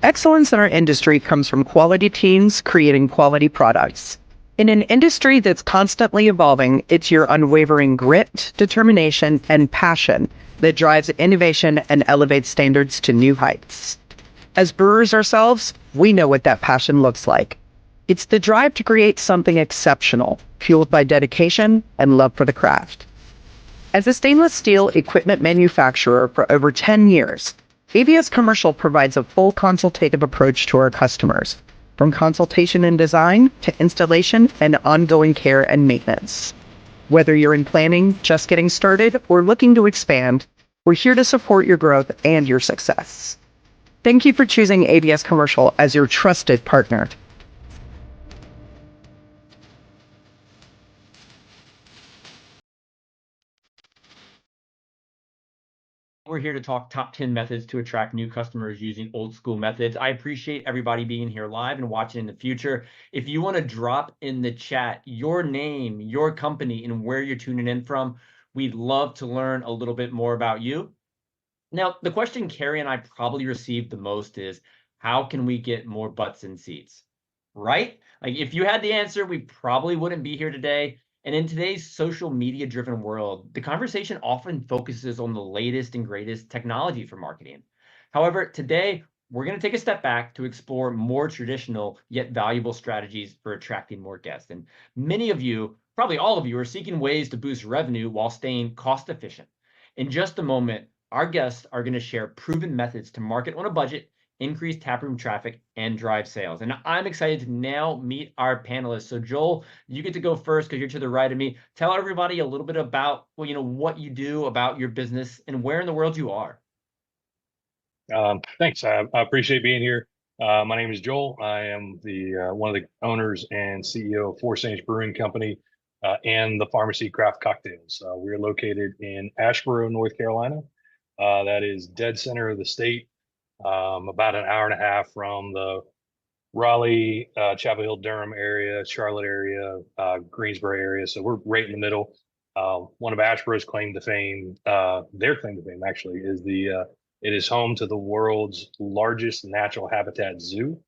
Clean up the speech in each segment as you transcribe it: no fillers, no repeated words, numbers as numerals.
Excellence in our industry comes from quality teams creating quality products. In an industry that's constantly evolving, it's your unwavering grit, determination, and passion that drives innovation and elevates standards to new heights. As brewers ourselves, we know what that passion looks like. It's the drive to create something exceptional, fueled by dedication and love for the craft. As a stainless steel equipment manufacturer for over 10 years, ABS Commercial provides a full consultative approach to our customers, from consultation and design to installation and ongoing care and maintenance. Whether you're in planning, just getting started, or looking to expand, we're here to support your growth and your success. Thank you for choosing ABS Commercial as your trusted partner. We're here to talk top 10 methods to attract new customers using old school methods. I appreciate everybody being here live and watching in the future. If you want to drop in the chat your name, your company, and where you're tuning in from, we'd love to learn a little bit more about you. Now, the question Kary and I probably received the most is, how can we get more butts in seats? Right? Like, if you had the answer, we probably wouldn't be here today. And in today's social media driven world, the conversation often focuses on the latest and greatest technology for marketing. However, today we're going to take a step back to explore more traditional yet valuable strategies for attracting more guests. And many of you, probably all of you, are seeking ways to boost revenue while staying cost efficient. In just a moment, our guests are going to share proven methods to market on a budget, increase taproom traffic, and drive sales. And I'm excited to now meet our panelists. So Joel, you get to go first because you're to the right of me. Tell everybody a little bit about what you do, about your business, and where in the world you are. Thanks. I appreciate being here. My name is Joel. I am the one of the owners and CEO of Four Saints Brewing Company and the Pharmacy Craft Cocktails. We're located in Asheboro, North Carolina. That is dead center of the state, about an hour and a half from the Raleigh, Chapel Hill, Durham area, Charlotte area, Greensboro area. So we're right in the middle. One of Asheboro's claim to fame, their claim to fame actually, is it is home to the world's largest natural habitat zoo.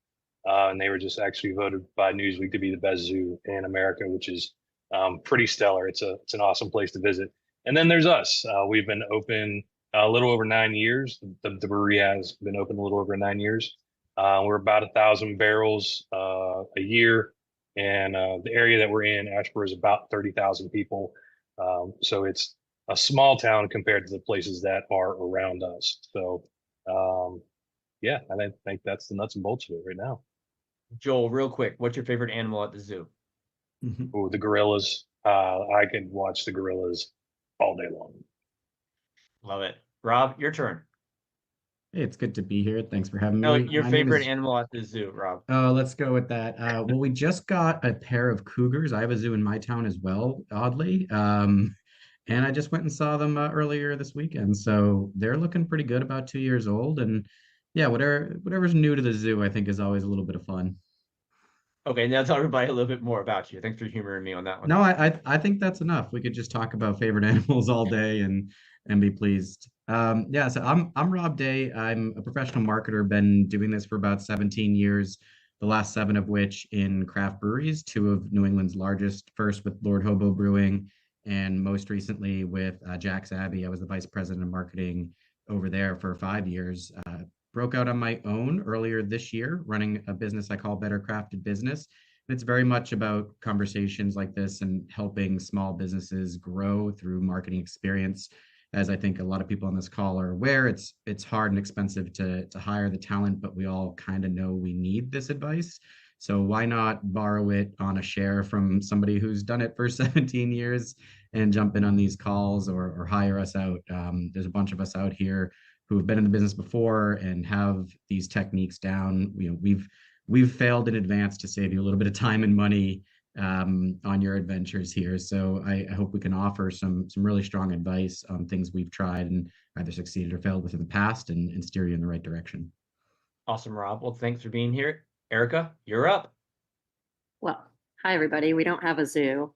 And they were just actually voted by Newsweek to be the best zoo in America, which is pretty stellar. It's an awesome place to visit. And then there's us. We've been open a little over 9 years. The brewery has been open a little over 9 years. We're about 1,000 barrels a year, and the area that we're in, Asheboro, is about 30,000 people. So it's a small town compared to the places that are around us. So, yeah, I think that's the nuts and bolts of it right now. Joel, real quick, what's your favorite animal at the zoo? Oh, the gorillas. I can watch the gorillas all day long. Love it. Rob, your turn. Hey, it's good to be here. Thanks for having me. No, your favorite animal at the zoo, Rob. Oh, let's go with that. Well, we just got a pair of cougars. I have a zoo in my town as well, oddly. And I just went and saw them earlier this weekend. So they're looking pretty good, about 2 years old. And yeah, whatever's new to the zoo, I think is always a little bit of fun. Okay, now tell everybody a little bit more about you. Thanks for humoring me on that one. No, I think that's enough. We could just talk about favorite animals all day and be pleased. Yeah, so I'm Rob Day. I'm a professional marketer, been doing this for about 17 years, the last 7 of which in craft breweries, 2 of New England's largest, first with Lord Hobo Brewing, and most recently with Jack's Abbey. I was the vice president of marketing over there for 5 years. Broke out on my own earlier this year, running a business I call Better Crafted Business. It's very much about conversations like this and helping small businesses grow through marketing experience. As I think a lot of people on this call are aware, it's hard and expensive to hire the talent, but we all kind of know we need this advice. So why not borrow it on a share from somebody who's done it for 17 years and jump in on these calls or hire us out? There's a bunch of us out here who have been in the business before and have these techniques down. We've failed in advance to save you a little bit of time and money on your adventures here. So I hope we can offer some really strong advice on things we've tried and either succeeded or failed with in the past and steer you in the right direction. Awesome, Rob. Well, thanks for being here. Erika, you're up. Well, hi, everybody. We don't have a zoo.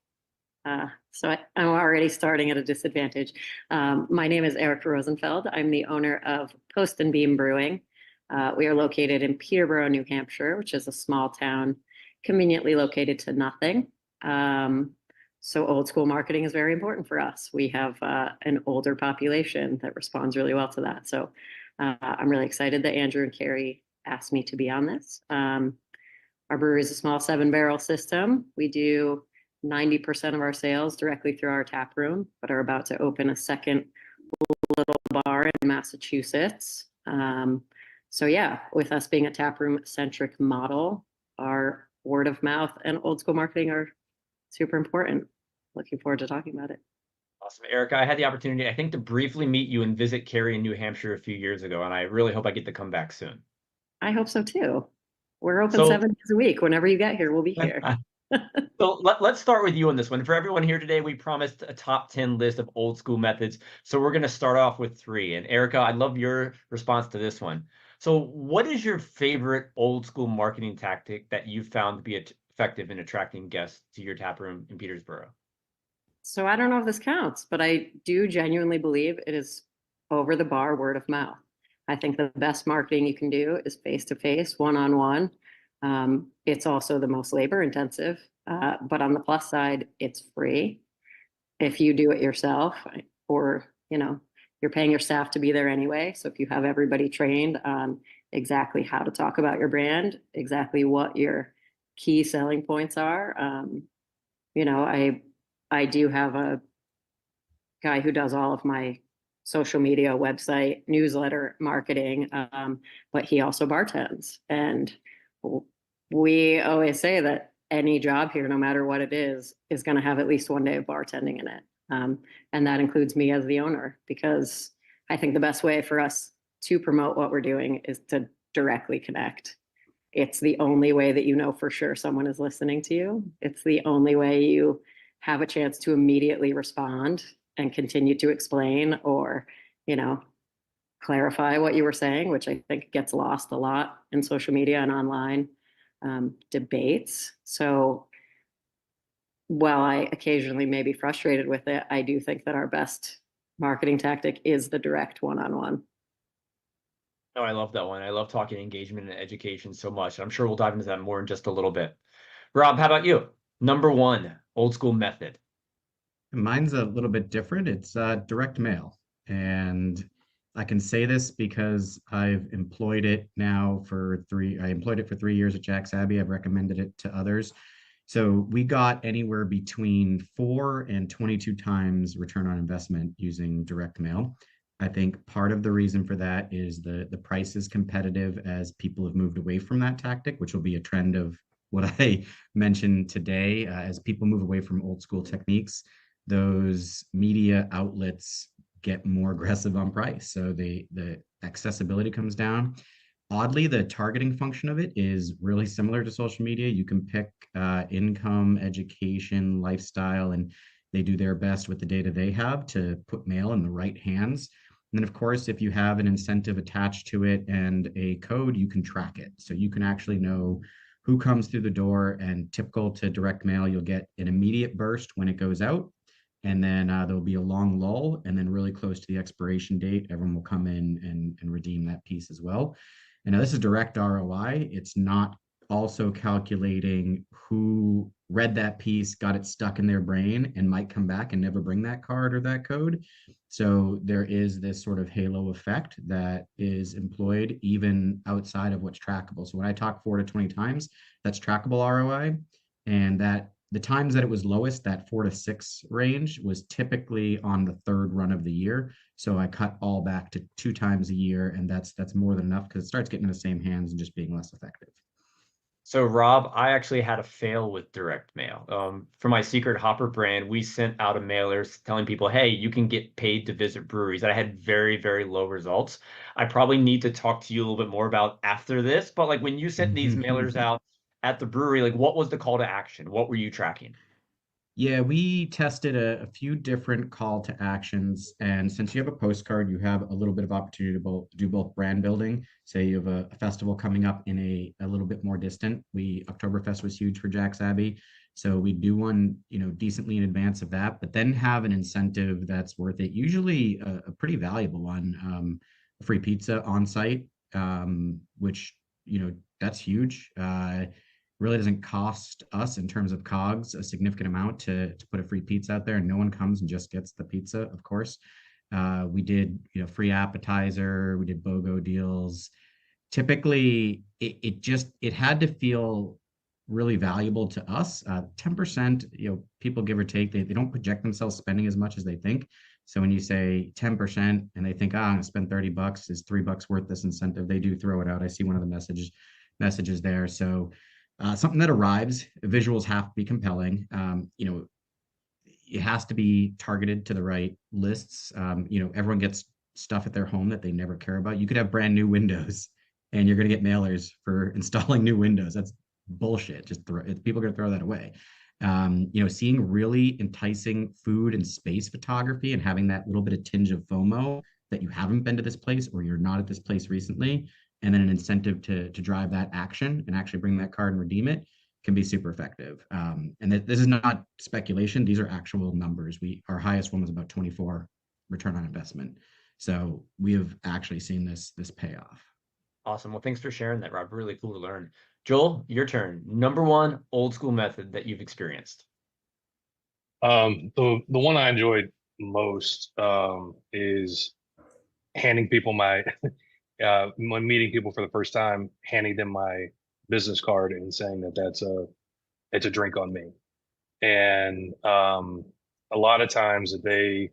So I'm already starting at a disadvantage. My name is Erika Rosenfeld. I'm the owner of Post and Beam Brewing. We are located in Peterborough, New Hampshire, which is a small town conveniently located to nothing. So old school marketing is very important for us. We have an older population that responds really well to that. So I'm really excited that Andrew and Kary asked me to be on this. Our brewery is a small 7-barrel system. We do 90% of our sales directly through our tap room, but are about to open a second little bar in Massachusetts. So yeah, with us being a tap room centric model, our word of mouth and old school marketing are super important. Looking forward to talking about it. Awesome. Erika, I had the opportunity, I think, to briefly meet you and visit Kary in New Hampshire a few years ago, and I really hope I get to come back soon. I hope so too. We're open So- 7 days a week. Whenever you get here, we'll be here. So let's start with you on this one. For everyone here today, we promised a top 10 list of old school methods. So we're going to start off with 3. And Erika, I'd love your response to this one. So what is your favorite old school marketing tactic that you found to be effective in attracting guests to your tap room in Peterborough? So I don't know if this counts, but I do genuinely believe it is over the bar word of mouth. I think the best marketing you can do is face-to-face, one-on-one. It's also the most labor intensive, but on the plus side, it's free if you do it yourself, or you're paying your staff to be there anyway. So if you have everybody trained on exactly how to talk about your brand, exactly what your key selling points are, I do have a guy who does all of my social media, website, newsletter marketing, but he also bartends. And we always say that any job here, no matter what it is going to have at least one day of bartending in it. And that includes me as the owner, because I think the best way for us to promote what we're doing is to directly connect. It's the only way that you know for sure someone is listening to you. It's the only way you have a chance to immediately respond and continue to explain or, clarify what you were saying, which I think gets lost a lot in social media and online debates. So while I occasionally may be frustrated with it, I do think that our best marketing tactic is the direct one-on-one. Oh, I love that one. I love talking engagement and education so much. I'm sure we'll dive into that more in just a little bit. Rob, how about you? Number 1, old school method. Mine's a little bit different. It's direct mail. And I can say this because I've employed it now I employed it for 3 years at Jack's Abbey. I've recommended it to others. So we got anywhere between 4 and 22 times return on investment using direct mail. I think part of the reason for that is the price is competitive as people have moved away from that tactic, which will be a trend of what I mentioned today. As people move away from old school techniques, those media outlets get more aggressive on price. So the accessibility comes down. Oddly, the targeting function of it is really similar to social media. You can pick income, education, lifestyle, and they do their best with the data they have to put mail in the right hands. And then, of course, if you have an incentive attached to it and a code, you can track it. So you can actually know who comes through the door, and typical to direct mail, you'll get an immediate burst when it goes out. And then there'll be a long lull, and then really close to the expiration date, everyone will come in and redeem that piece as well. And now this is direct ROI. It's not also calculating who read that piece, got it stuck in their brain, and might come back and never bring that card or that code. So there is this sort of halo effect that is employed even outside of what's trackable. So when I talk 4 to 20 times, that's trackable ROI. And that the times that it was lowest, that 4 to 6 range, was typically on the 3rd run of the year. So I cut all back to 2 times a year, and that's more than enough, because it starts getting in the same hands and just being less effective. So Rob, I actually had a fail with direct mail. For my Secret Hopper brand, we sent out a mailer telling people, hey, you can get paid to visit breweries. And I had very, very low results. I probably need to talk to you a little bit more about after this, but like when you sent these mailers out at the brewery, like what was the call to action? What were you tracking? Yeah, we tested a few different call to actions. And since you have a postcard, you have a little bit of opportunity to do both brand building. Say you have a festival coming up in a little bit more distant. Oktoberfest was huge for Jack's Abbey. So we do one, decently in advance of that, but then have an incentive that's worth it. Usually a pretty valuable one, free pizza on site. which, that's huge. Really doesn't cost us in terms of COGS a significant amount to put a free pizza out there, and no one comes and just gets the pizza, of course. We did, free appetizer, we did BOGO deals. Typically, it had to feel really valuable to us. 10%, people give or take, they don't project themselves spending as much as they think. So when you say 10% and they think, I'm gonna spend $30, is $3 worth this incentive? They do throw it out. I see one of the messages there. So something that arrives, visuals have to be compelling. It has to be targeted to the right lists. Everyone gets stuff at their home that they never care about. You could have brand new windows and you're going to get mailers for installing new windows. That's bullshit. People are going to throw that away. Seeing really enticing food and space photography and having that little bit of tinge of FOMO that you haven't been to this place or you're not at this place recently, and then an incentive to drive that action and actually bring that card and redeem it can be super effective. And this is not speculation. These are actual numbers. Our highest one was about 24 return on investment. So we have actually seen this pay off. Awesome. Well, thanks for sharing that, Rob. Really cool to learn. Joel, your turn. Number one old school method that you've experienced. The one I enjoyed most is handing people when meeting people for the first time, handing them my business card and saying that it's a drink on me. And a lot of times they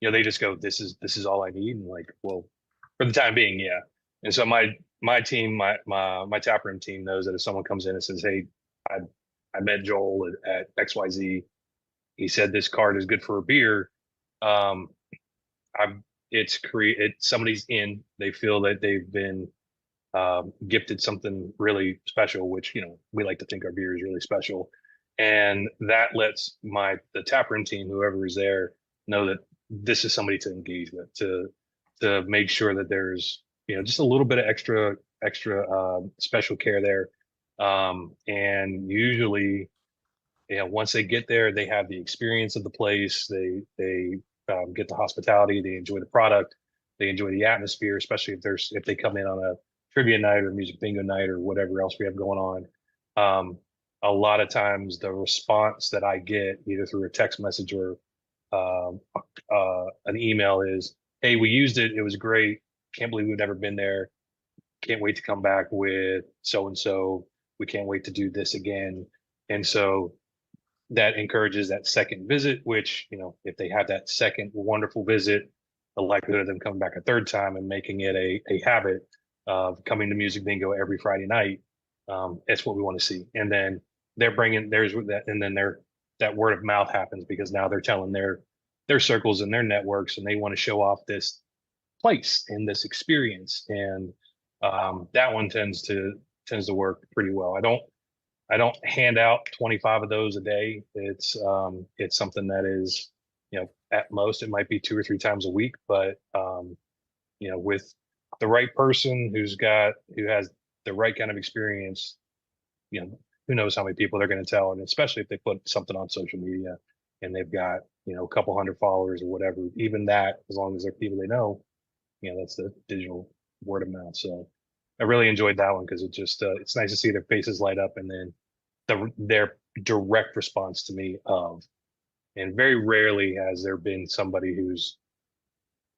just go, this is all I need. And like, well, for the time being, yeah. And so my team, my taproom team knows that if someone comes in and says, hey, I met Joel at XYZ, he said this card is good for a beer. Somebody's in, they feel that they've been gifted something really special, which, we like to think our beer is really special. And that lets the taproom team, whoever is there, know that this is somebody to engage with, to make sure that there's, just a little bit of extra special care there. And usually, once they get there, they have the experience of the place. They get the hospitality. They enjoy the product. They enjoy the atmosphere, especially if they come in on a trivia night or music bingo night or whatever else we have going on. A lot of times, the response that I get either through a text message or an email is, "Hey, we used it. It was great. Can't believe we've never been there. Can't wait to come back with so and so. We can't wait to do this again." And so that encourages that second visit, which, if they have that second wonderful visit, the likelihood of them coming back a third time and making it a habit of coming to music bingo every Friday night, that's what we want to see. And then that word of mouth happens because now they're telling their circles and their networks, and they want to show off this place and this experience. And that one tends to work pretty well. I don't hand out 25 of those a day. It's something that is, at most it might be 2 or 3 times a week, but with the right person who has the right kind of experience, who knows how many people they're going to tell. And especially if they put something on social media and they've got, a couple hundred followers or whatever, even that, as long as they're people they know, that's the digital word of mouth. So I really enjoyed that one because it's nice to see their faces light up, and then their direct response to me and very rarely has there been somebody who's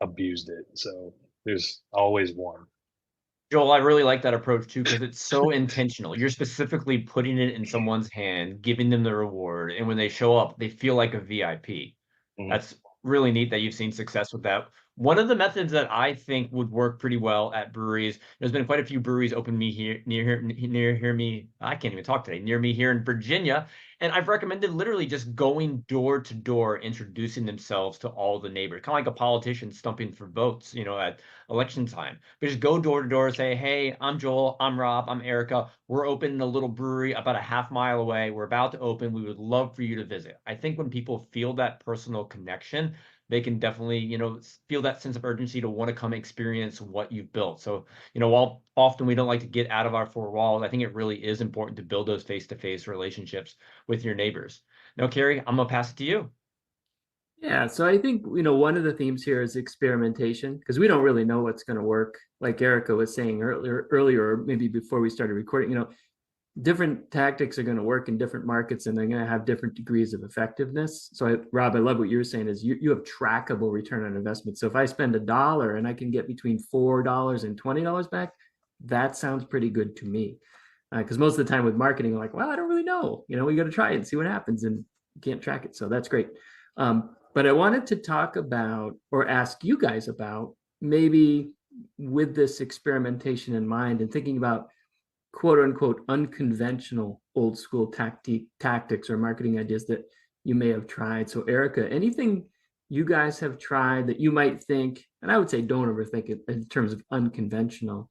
abused it. So there's always one. Joel, I really like that approach too, because it's so intentional. You're specifically putting it in someone's hand, giving them the reward, and when they show up, they feel like a VIP. Mm-hmm. That's really neat that you've seen success with that. One of the methods that I think would work pretty well at breweries, there's been quite a few breweries open me here near me. I can't even talk today. Near me here in Virginia, and I've recommended literally just going door to door, introducing themselves to all the neighbors, kind of like a politician stumping for votes, at election time. But just go door to door, say, "Hey, I'm Joel. I'm Rob. I'm Erika. We're opening a little brewery about a half mile away. We're about to open. We would love for you to visit." I think when people feel that personal connection, they can definitely, feel that sense of urgency to want to come experience what you've built. So, while often we don't like to get out of our 4 walls, I think it really is important to build those face-to-face relationships with your neighbors. Now, Kary, I'm going to pass it to you. Yeah, so I think, one of the themes here is experimentation because we don't really know what's going to work. Like Erika was saying earlier, or maybe before we started recording, different tactics are going to work in different markets and they're going to have different degrees of effectiveness. So Rob, I love what you were saying is you have trackable return on investment. So if I spend $1 and I can get between $4 and $20 back, that sounds pretty good to me. Because most of the time with marketing, I'm like, well, I don't really know. We got to try it and see what happens, and you can't track it. So that's great. But I wanted to talk about or ask you guys about maybe with this experimentation in mind and thinking about quote unquote unconventional old school tactics or marketing ideas that you may have tried. So Erika, anything you guys have tried that you might think, and I would say don't overthink it in terms of unconventional,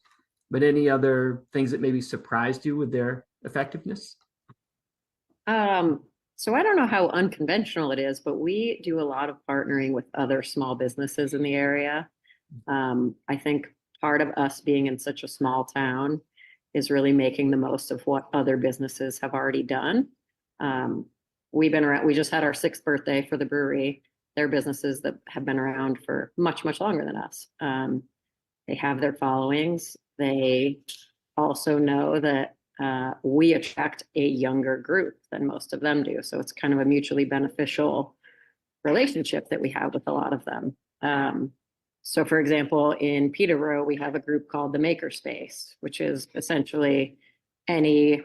but any other things that maybe surprised you with their effectiveness? So I don't know how unconventional it is, but we do a lot of partnering with other small businesses in the area. I think part of us being in such a small town is really making the most of what other businesses have already done. We've been around, we just had our 6th birthday for the brewery. They're businesses that have been around for much, much longer than us. They have their followings. They also know that we attract a younger group than most of them do. So it's kind of a mutually beneficial relationship that we have with a lot of them. So for example, in Peterborough, we have a group called the Makerspace, which is essentially any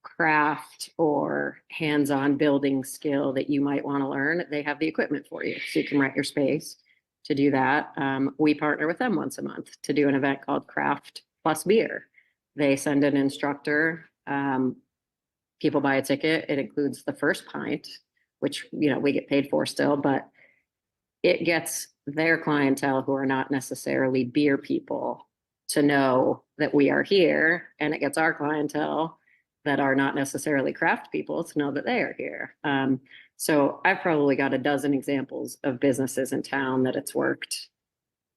craft or hands-on building skill that you might want to learn. They have the equipment for you, so you can rent your space to do that. We partner with them once a month to do an event called Craft Plus Beer. They send an instructor. People buy a ticket. It includes the first pint, which we get paid for still, but it gets their clientele who are not necessarily beer people to know that we are here, and it gets our clientele that are not necessarily craft people to know that they are here. So I've probably got a dozen examples of businesses in town that it's worked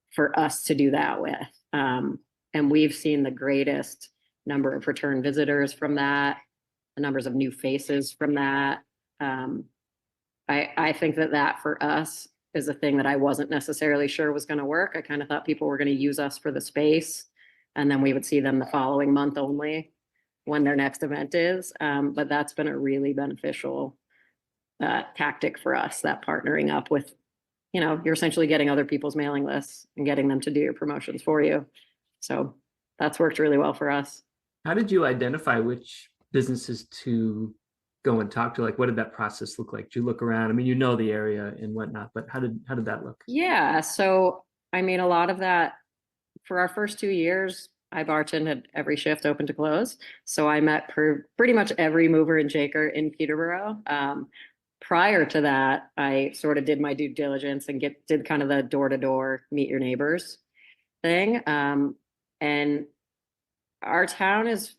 for us to do that with. And we've seen the greatest number of return visitors from that, the numbers of new faces from that. I think that for us is a thing that I wasn't necessarily sure was going to work. I kind of thought people were going to use us for the space, and then we would see them the following month only when their next event is. But that's been a really beneficial tactic for us, that partnering up with, you're essentially getting other people's mailing lists and getting them to do your promotions for you. So that's worked really well for us. How did you identify which businesses to go and talk to? Like, what did that process look like? Did you look around? I mean, the area and whatnot, but how did that look? Yeah. So, I mean, a lot of that for our first 2 years, I bartended every shift open to close. So I met pretty much every mover and shaker in Peterborough. Prior to that, I sort of did my due diligence and did kind of the door-to-door meet your neighbors thing. And our town is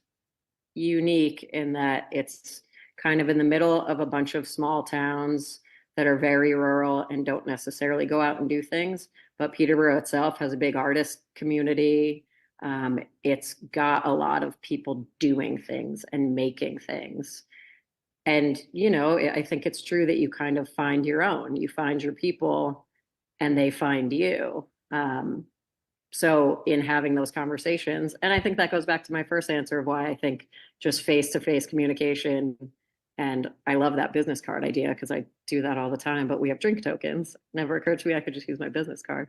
unique in that it's kind of in the middle of a bunch of small towns that are very rural and don't necessarily go out and do things. But Peterborough itself has a big artist community. It's got a lot of people doing things and making things. And, I think it's true that you kind of find your own. You find your people and they find you. So in having those conversations, and I think that goes back to my first answer of why I think just face-to-face communication, and I love that business card idea because I do that all the time, but we have drink tokens. Never occurred to me I could just use my business card.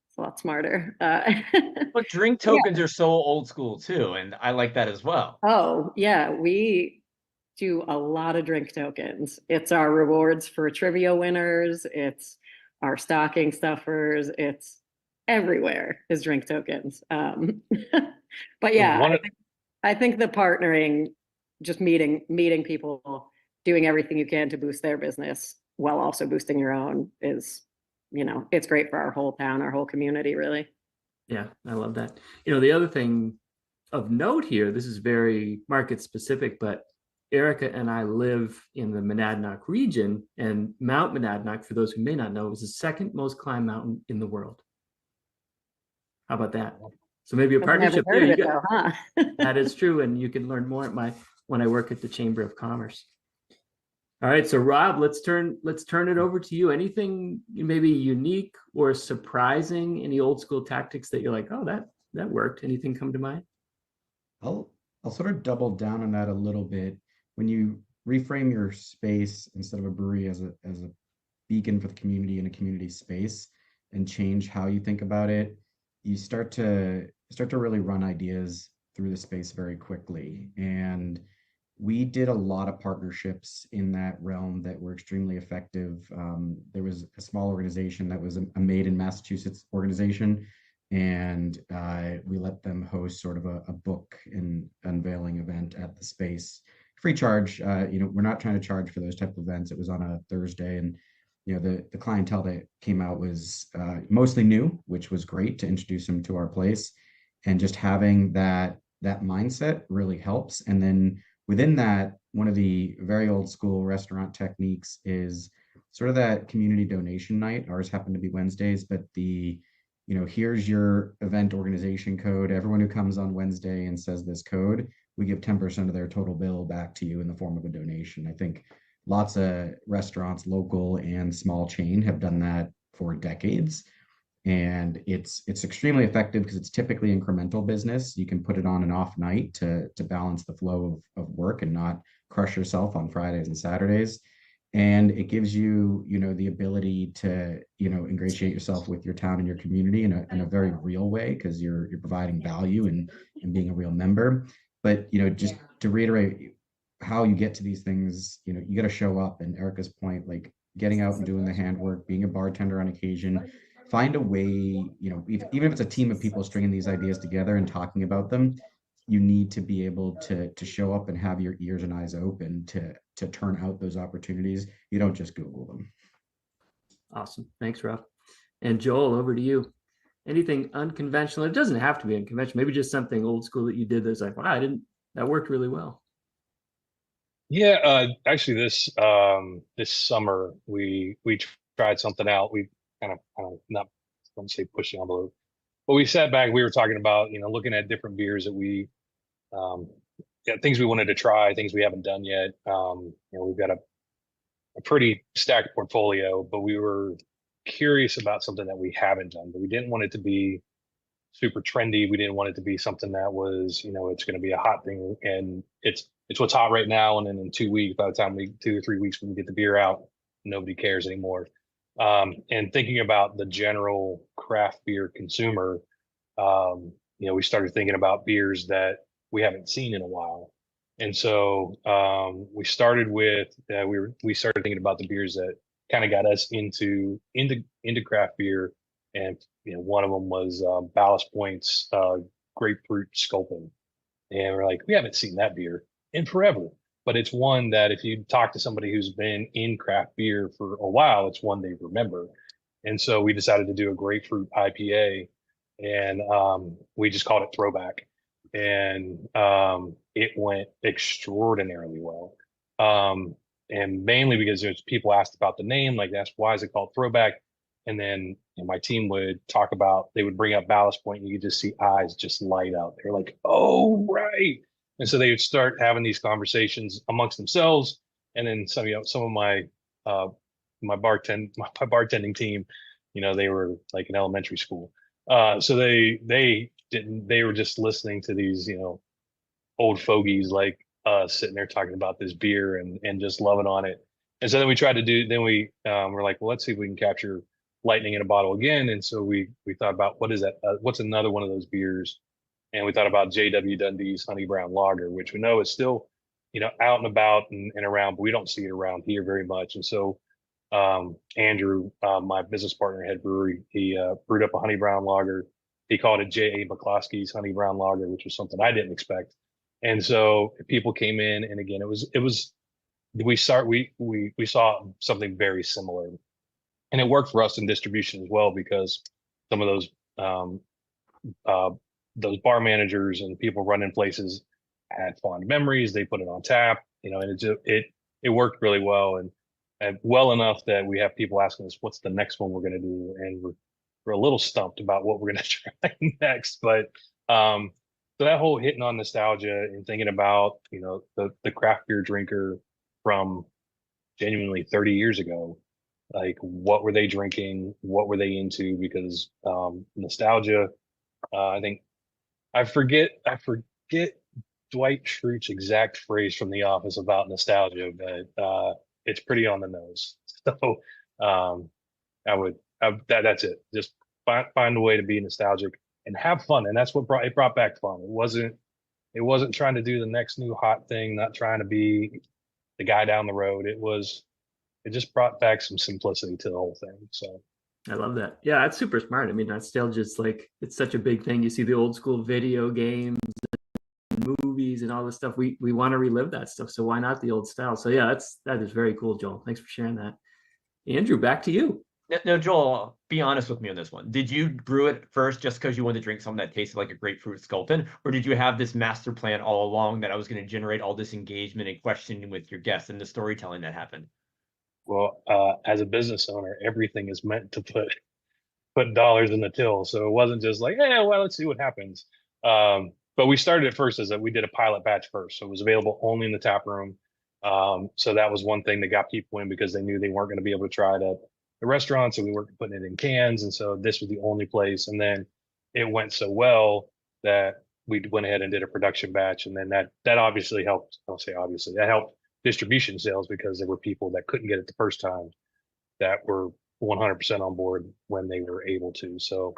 It's a lot smarter. But drink tokens are so old school too, and I like that as well. Oh, yeah, we do a lot of drink tokens. It's our rewards for trivia winners. It's our stocking stuffers. It's everywhere is drink tokens. But yeah, I think the partnering, just meeting people, doing everything you can to boost their business while also boosting your own is, it's great for our whole town, our whole community, really. Yeah, I love that. The other thing of note here, this is very market specific, but Erika and I live in the Monadnock region, and Mount Monadnock, for those who may not know, is the 2nd most climbed mountain in the world. How about that? So maybe a partnership there. That is true, and you can learn more at when I work at the Chamber of Commerce. All right, so Rob, let's turn it over to you. Anything maybe unique or surprising, any old school tactics that you're like, oh, that worked? Anything come to mind? I'll sort of double down on that a little bit. When you reframe your space instead of a brewery as a beacon for the community in a community space and change how you think about it, you start to really run ideas through the space very quickly. And we did a lot of partnerships in that realm that were extremely effective. There was a small organization that was a made in Massachusetts organization, and we let them host sort of a book and unveiling event at the space, free charge. We're not trying to charge for those type of events. It was on a Thursday, and the clientele that came out was mostly new, which was great to introduce them to our place, and just having that mindset really helps. And then within that, one of the very old school restaurant techniques is sort of that community donation night. Ours happened to be Wednesdays, but here's your event organization code. Everyone who comes on Wednesday and says this code, we give 10% of their total bill back to you in the form of a donation. I think lots of restaurants, local and small chain, have done that for decades. And it's extremely effective because it's typically incremental business. You can put it on an off night to balance the flow of work and not crush yourself on Fridays and Saturdays. And it gives you, the ability to, ingratiate yourself with your town and your community in a very real way, because you're providing value and being a real member. But, just to reiterate how you get to these things, you got to show up. And Erika's point, like getting out and doing the handwork, being a bartender on occasion, find a way, even if it's a team of people stringing these ideas together and talking about them, you need to be able to show up and have your ears and eyes open to turn out those opportunities. You don't just Google them. Awesome. Thanks, Rob. And Joel, over to you. Anything unconventional? It doesn't have to be unconventional. Maybe just something old school that you did that's like, wow, that worked really well. Yeah, actually, this summer we tried something out. We kind of not want to say push the envelope, but we sat back. We were talking about looking at different beers that things we wanted to try, things we haven't done yet. We've got a pretty stacked portfolio, but we were curious about something that we haven't done, but we didn't want it to be super trendy. We didn't want it to be something that was, it's going to be a hot thing, and it's what's hot right now. And then in 2 weeks, by the time 2 or 3 weeks, when we get the beer out, nobody cares anymore. And thinking about the general craft beer consumer, we started thinking about beers that we haven't seen in a while. And so we started with we started thinking about the beers that kind of got us into craft beer. And one of them was Ballast Point's grapefruit sculpin. And we're like, we haven't seen that beer in forever. But it's one that if you talk to somebody who's been in craft beer for a while, it's one they remember. And so we decided to do a grapefruit IPA, and we just called it Throwback. And it went extraordinarily well. And mainly because there's people asked about the name, like that's why is it called Throwback? And then my team would talk about, they would bring up Ballast Point, and you could just see eyes just light up. They're like, oh, right. And so they would start having these conversations amongst themselves. And then some of my bartending team, they were like in elementary school. So they were just listening to these, old fogies like sitting there talking about this beer and just loving on it. And so then we we're like, well, let's see if we can capture lightning in a bottle again. And so we thought about what is that? What's another one of those beers? And we thought about J.W. Dundee's Honey Brown Lager, which we know is still, out and about and around, but we don't see it around here very much. And so Andrew, my business partner at Brewery, he brewed up a Honey Brown Lager. He called it J.A. McClosky's Honey Brown Lager, which was something I didn't expect. And so people came in, and again, we saw something very similar, and it worked for us in distribution as well, because some of those bar managers and people running places had fond memories. They put it on tap, and it worked really well, and well enough that we have people asking us, what's the next one we're going to do? And we're a little stumped about what we're going to try next. But so that whole hitting on nostalgia and thinking about, the craft beer drinker from genuinely 30 years ago. Like, what were they drinking? What were they into? Because nostalgia, I think I forget Dwight Schrute's exact phrase from The Office about nostalgia, but it's pretty on the nose. So um, that's it. Just find a way to be nostalgic and have fun, and that's what brought back fun. It wasn't trying to do the next new hot thing, not trying to be the guy down the road. It just brought back some simplicity to the whole thing. So I love that. Yeah, that's super smart. I mean, that's still just like, it's such a big thing. You see the old school video games, movies, and all this stuff. We want to relive that stuff. So why not the old style? So yeah, that is very cool, Joel. Thanks for sharing that. Andrew, back to you. No, Joel, be honest with me on this one. Did you brew it first just because you wanted to drink something that tasted like a grapefruit sculpin? Or did you have this master plan all along that I was going to generate all this engagement and questioning with your guests and the storytelling that happened? well, as a business owner, everything is meant to put dollars in the till. So it wasn't just like, hey, well, let's see what happens. But we started it first as we did a pilot batch first. So it was available only in the tap room. So that was one thing that got people in because they knew they weren't going to be able to try it at the restaurants, and we weren't putting it in cans. And so this was the only place. And then it went so well that we went ahead and did a production batch. And then that obviously helped. I'll say obviously that helped distribution sales because there were people that couldn't get it the first time that were 100% on board when they were able to. So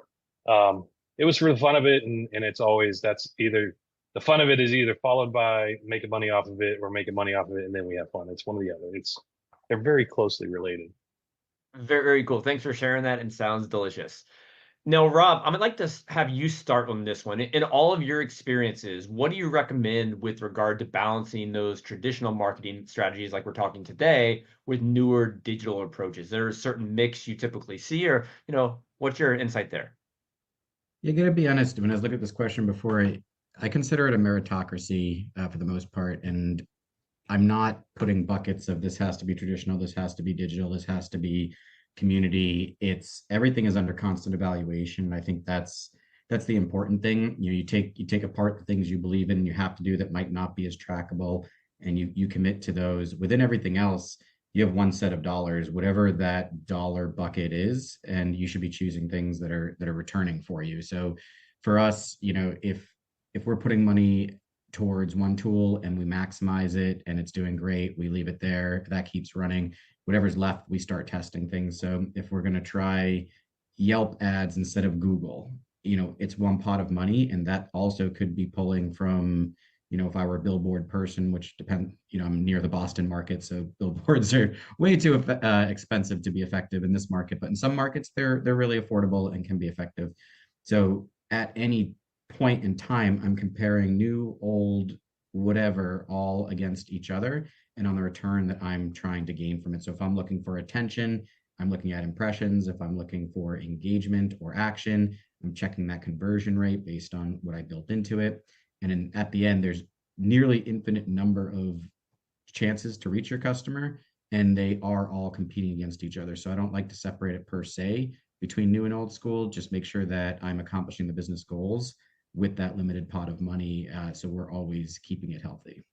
it was for the fun of it, and it's always, that's either the fun of it is either followed by making money off of it or making money off of it, and then we have fun. It's one or the other. They're very closely related. Very, very cool. Thanks for sharing that, and sounds delicious. Now, Rob, I would like to have you start on this one. In all of your experiences, what do you recommend with regard to balancing those traditional marketing strategies like we're talking today with newer digital approaches? There a certain mix you typically see, or, what's your insight there? You gotta be honest. When I was looking at this question before, I consider it a meritocracy for the most part, and I'm not putting buckets of this has to be traditional, this has to be digital, this has to be community. It's everything is under constant evaluation. I think that's the important thing. You take apart the things you believe in, you have to do that might not be as trackable, and you commit to those. Within everything else, you have one set of dollars, whatever that dollar bucket is, and you should be choosing things that are returning for you. So for us, if we're putting money towards one tool and we maximize it and it's doing great, we leave it there. That keeps running. Whatever's left, we start testing things. So if we're going to try Yelp ads instead of Google, it's one pot of money, and that also could be pulling from, if I were a billboard person, which depends, I'm near the Boston market, so billboards are way too expensive to be effective in this market. But in some markets, they're really affordable and can be effective. So at any point in time, I'm comparing new, old, whatever, all against each other, and on the return that I'm trying to gain from it. So if I'm looking for attention, I'm looking at impressions. If I'm looking for engagement or action, I'm checking that conversion rate based on what I built into it. And at the end, there's nearly infinite number of chances to reach your customer, and they are all competing against each other. So I don't like to separate it per se between new and old school. Just make sure that I'm accomplishing the business goals with that limited pot of money. So we're always keeping it healthy.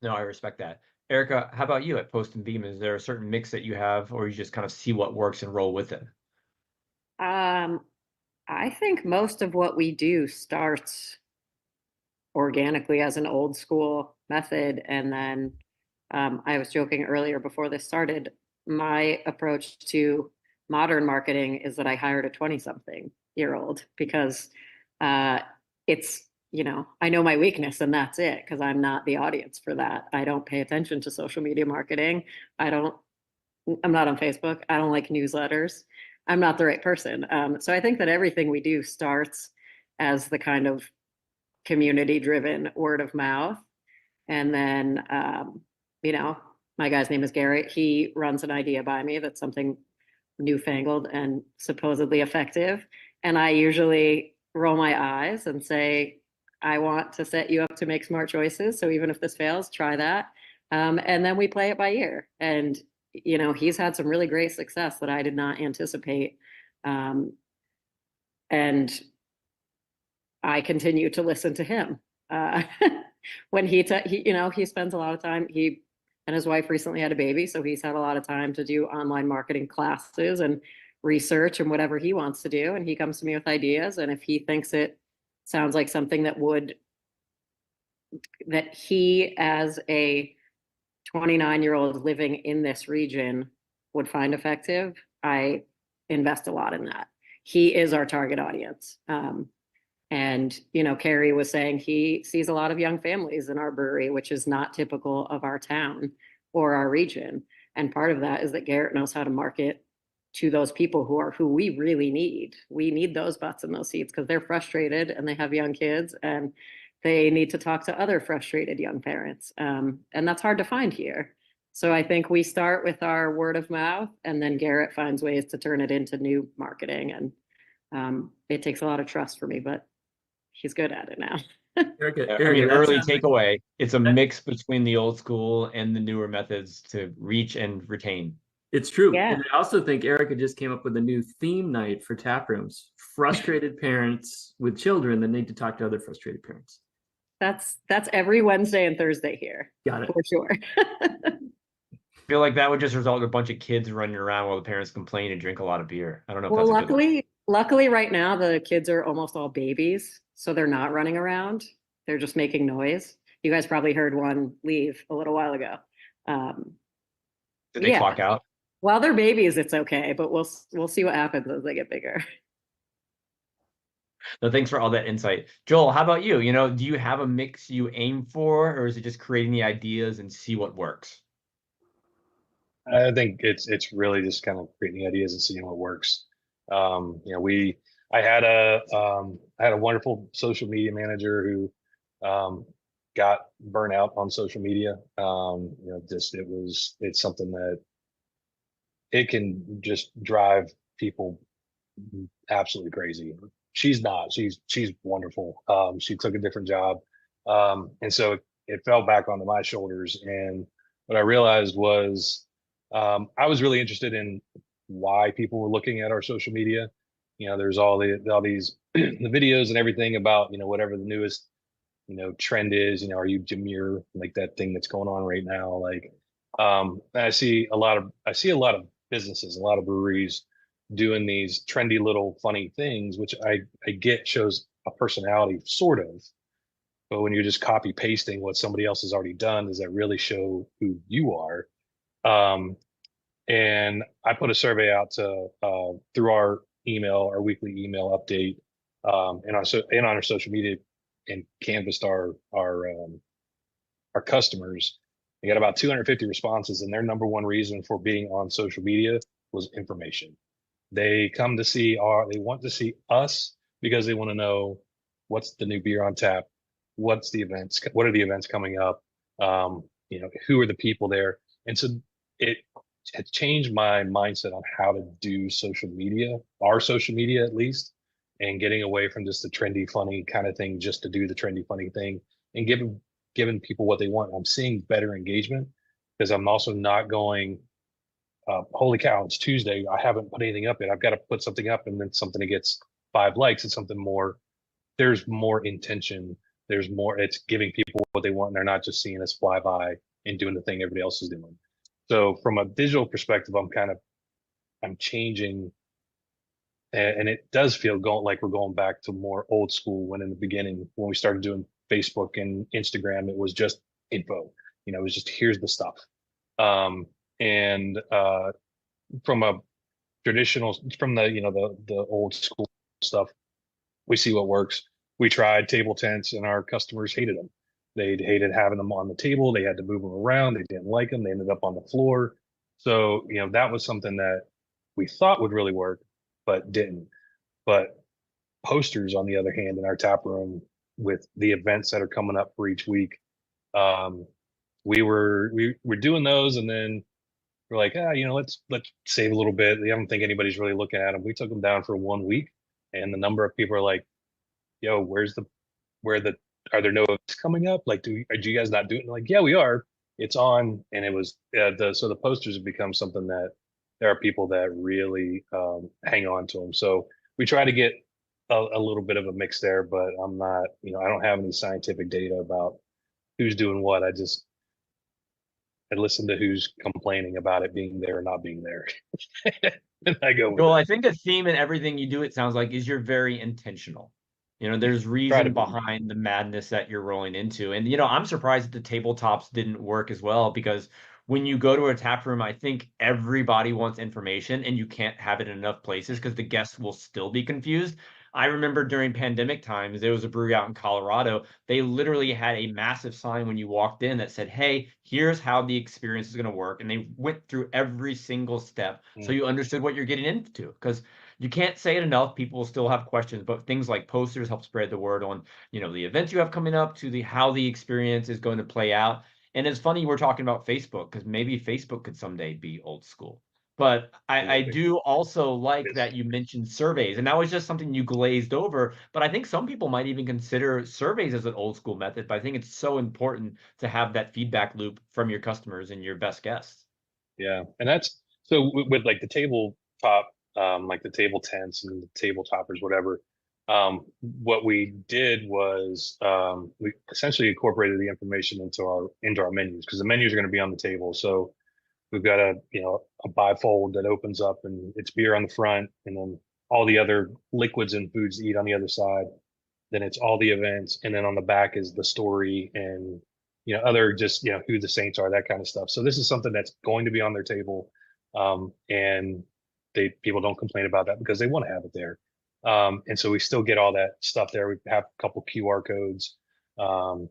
No, I respect that. Erika, how about you at Post and Beam? Is there a certain mix that you have, or you just kind of see what works and roll with it? I think most of what we do starts organically as an old school method. And then I was joking earlier before this started, my approach to modern marketing is that I hired a 20-something-year-old because it's, I know my weakness and that's it, because I'm not the audience for that. I don't pay attention to social media marketing. I'm not on Facebook. I don't like newsletters. I'm not the right person. So I think that everything we do starts as the kind of community-driven word of mouth. And then, my guy's name is Garrett. He runs an idea by me that's something newfangled and supposedly effective. And I usually roll my eyes and say, I want to set you up to make smart choices. So even if this fails, try that. And then we play it by ear. And, he's had some really great success that I did not anticipate. And I continue to listen to him. When he spends a lot of time, he and his wife recently had a baby, so he's had a lot of time to do online marketing classes and research and whatever he wants to do. And he comes to me with ideas, and if he thinks it sounds like something that he, as a 29-year-old living in this region, would find effective, I invest a lot in that. He is our target audience. And, Kary was saying he sees a lot of young families in our brewery, which is not typical of our town or our region. And part of that is that Garrett knows how to market to those people who we really need. We need those butts in those seats because they're frustrated and they have young kids and they need to talk to other frustrated young parents. And that's hard to find here. So I think we start with our word of mouth, and then Garrett finds ways to turn it into new marketing. And it takes a lot of trust for me, but he's good at it now. Erika, I mean, that early sounds like- takeaway, it's a mix between the old school and the newer methods to reach and retain. It's true. Yeah. And I also think Erika just came up with a new theme night for tap rooms. Frustrated parents with children that need to talk to other frustrated parents. That's every Wednesday and Thursday here. Got it. For sure. I feel like that would just result in a bunch of kids running around while the parents complain and drink a lot of beer. I don't know if Well, that's a good luckily right now the kids are almost all babies, so they're not running around. They're just making noise. You guys probably heard one leave a little while ago. Did they clock out? While they're babies, it's okay, but we'll see what happens as they get bigger. No, thanks for all that insight. Joel, how about you? Do you have a mix you aim for, or is it just creating the ideas and see what works? I think it's really just kind of creating ideas and seeing what works. I had a wonderful social media manager who got burnt out on social media. It's something that it can just drive people absolutely crazy. She's not. She's wonderful. She took a different job, and so it fell back onto my shoulders. And what I realized was I was really interested in why people were looking at our social media. There's all these the videos and everything about whatever the newest trend is. Are you demure, like that thing that's going on right now? Like, and I see a lot of businesses, a lot of breweries doing these trendy little funny things, which I get shows a personality sort of. But when you're just copy pasting what somebody else has already done, does that really show who you are? And I put a survey out to through our weekly email update, and on our social media, and canvassed our customers. We got about 250 responses, and their number one reason for being on social media was information. They want to see us because they want to know what's the new beer on tap, what are the events coming up, who are the people there. And so it had changed my mindset on how to do social media, our social media at least, and getting away from just the trendy, funny kind of thing, just to do the trendy, funny thing, and giving people what they want. I'm seeing better engagement because I'm also not going, holy cow, it's Tuesday, I haven't put anything up yet. I've got to put something up, and then something that gets 5 likes and something more. There's more intention. There's more. It's giving people what they want, and they're not just seeing us fly by and doing the thing everybody else is doing. So from a digital perspective, I'm changing, and it does feel like we're going back to more old school. When in the beginning, when we started doing Facebook and Instagram, it was just info. It was just, here's the stuff. And from a traditional, from the old school stuff, we see what works. We tried table tents, and our customers hated them. They hated having them on the table. They had to move them around. They didn't like them. They ended up on the floor. So, that was something that we thought would really work, but didn't. But posters, on the other hand, in our tap room with the events that are coming up for each week, we were doing those, and then we're like, let's save a little bit. I don't think anybody's really looking at them. We took them down for 1 week, and the number of people are like, yo, are there no events coming up? Like, do you guys not do it? And like, yeah, we are. It's on. And it was so the posters have become something that there are people that really hang on to them. So we try to get a little bit of a mix there, but I'm not, I don't have any scientific data about who's doing what. I listen to who's complaining about it being there or not being there. And I go with Well, that. I think a theme in everything you do, it sounds like, is you're very intentional. There's Try to reason be. behind the madness that you're rolling into. And, I'm surprised that the tabletops didn't work as well, because when you go to a tap room, I think everybody wants information and you can't have it in enough places because the guests will still be confused. I remember during pandemic times, there was a brewery out in Colorado. They literally had a massive sign when you walked in that said, "Hey, here's how the experience is going to work." And they went through every single step so you understood what you're getting into. Because you can't say it enough, people will still have questions, but things like posters help spread the word on, the events you have coming up, to the how the experience is going to play out. And it's funny we're talking about Facebook, because maybe Facebook could someday be old school. But I do also like that you mentioned surveys, and that was just something you glazed over. But I think some people might even consider surveys as an old school method. But I think it's so important to have that feedback loop from your customers and your best guests. Yeah, and that's so with like the tabletop, like the table tents and the table toppers, whatever. What we did was we essentially incorporated the information into our menus, because the menus are going to be on the table. So we've got a bifold that opens up and it's beer on the front, and then all the other liquids and foods to eat on the other side. Then it's all the events, and then on the back is the story and other just who the saints are, that kind of stuff. So this is something that's going to be on their table, and people don't complain about that because they want to have it there. And so we still get all that stuff there. We have a couple QR codes,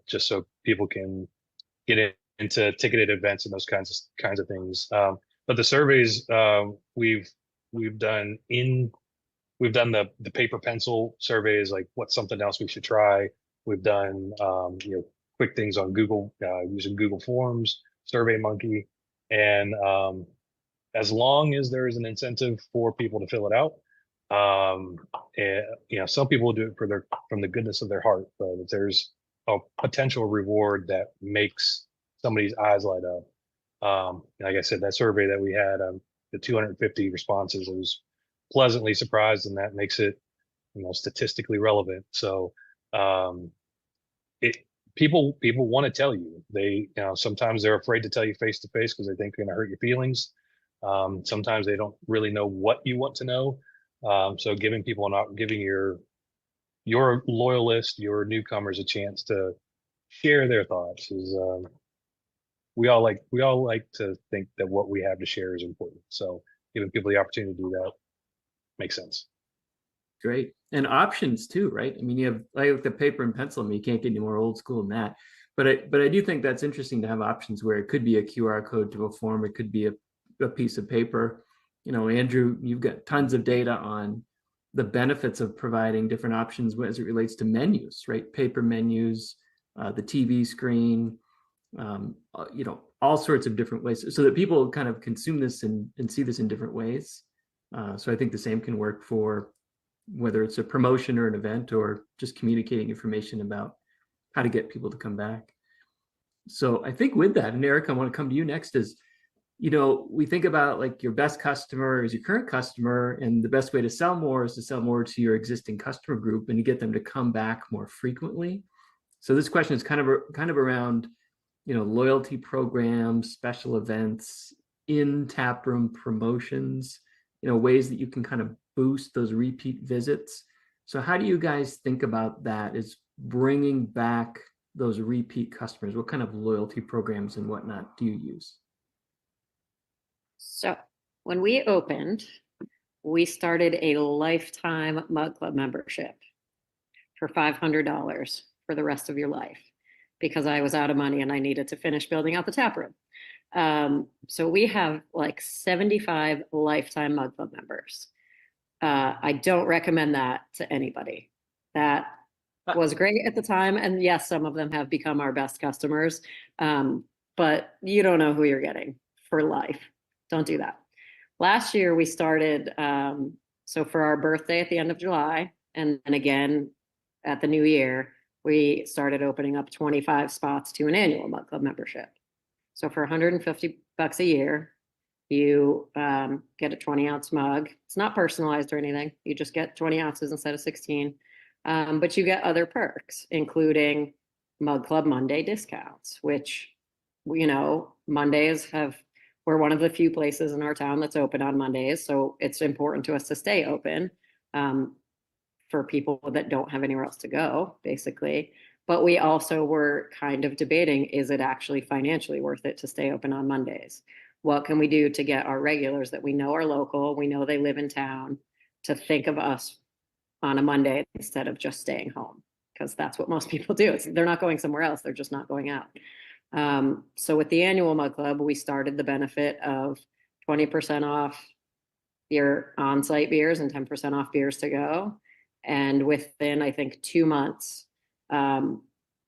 just so people can get into ticketed events and those kinds of things. But the surveys, we've done the paper pencil surveys, like what's something else we should try. We've done quick things on Google, using Google Forms, SurveyMonkey, and as long as there is an incentive for people to fill it out. And, some people do it from the goodness of their heart, but if there's a potential reward that makes somebody's eyes light up, like I said, that survey that we had, the 250 responses, it was pleasantly surprised, and that makes it statistically relevant. So people want to tell you. They sometimes they're afraid to tell you face to face because they think they're going to hurt your feelings. Sometimes they don't really know what you want to know. So giving your loyalists, your newcomers, a chance to share their thoughts is we all like to think that what we have to share is important. So giving people the opportunity to do that makes sense. Great. And options too, right? I mean, you have like the paper and pencil, you can't get any more old school than that. But I do think that's interesting to have options where it could be a QR code to a form, it could be a piece of paper. Andrew, you've got tons of data on the benefits of providing different options as it relates to menus, right? Paper menus, the TV screen, all sorts of different ways, so that people kind of consume this and see this in different ways. So I think the same can work for whether it's a promotion or an event, or just communicating information about how to get people to come back. So I think with that, and Erika, I want to come to you next, is, we think about like your best customer is your current customer, and the best way to sell more is to sell more to your existing customer group and to get them to come back more frequently. So this question is kind of around, loyalty programs, special events, in taproom promotions, ways that you can kind of boost those repeat visits. So how do you guys think about that, is bringing back those repeat customers? What kind of loyalty programs and whatnot do you use? So when we opened, we started a lifetime Mug Club membership for $500 for the rest of your life, because I was out of money and I needed to finish building out the tap room. So we have like 75 lifetime Mug Club members. I don't recommend that to anybody. That was great at the time. And yes, some of them have become our best customers. But you don't know who you're getting for life. Don't do that. Last year we started, so for our birthday at the end of July, and then again at the new year, we started opening up 25 spots to an annual Mug Club membership. So for $150 a year, you get a 20-ounce mug. It's not personalized or anything. You just get 20 ounces instead of 16. But you get other perks, including Mug Club Monday discounts, which, we're one of the few places in our town that's open on Mondays, so it's important to us to stay open for people that don't have anywhere else to go, basically. But we also were kind of debating, is it actually financially worth it to stay open on Mondays? What can we do to get our regulars that we know are local, we know they live in town, to think of us on a Monday instead of just staying home? Because that's what most people do. They're not going somewhere else, they're just not going out. So with the annual Mug Club, we started the benefit of 20% off your on-site beers and 10% off beers to go. And within, I think, 2 months,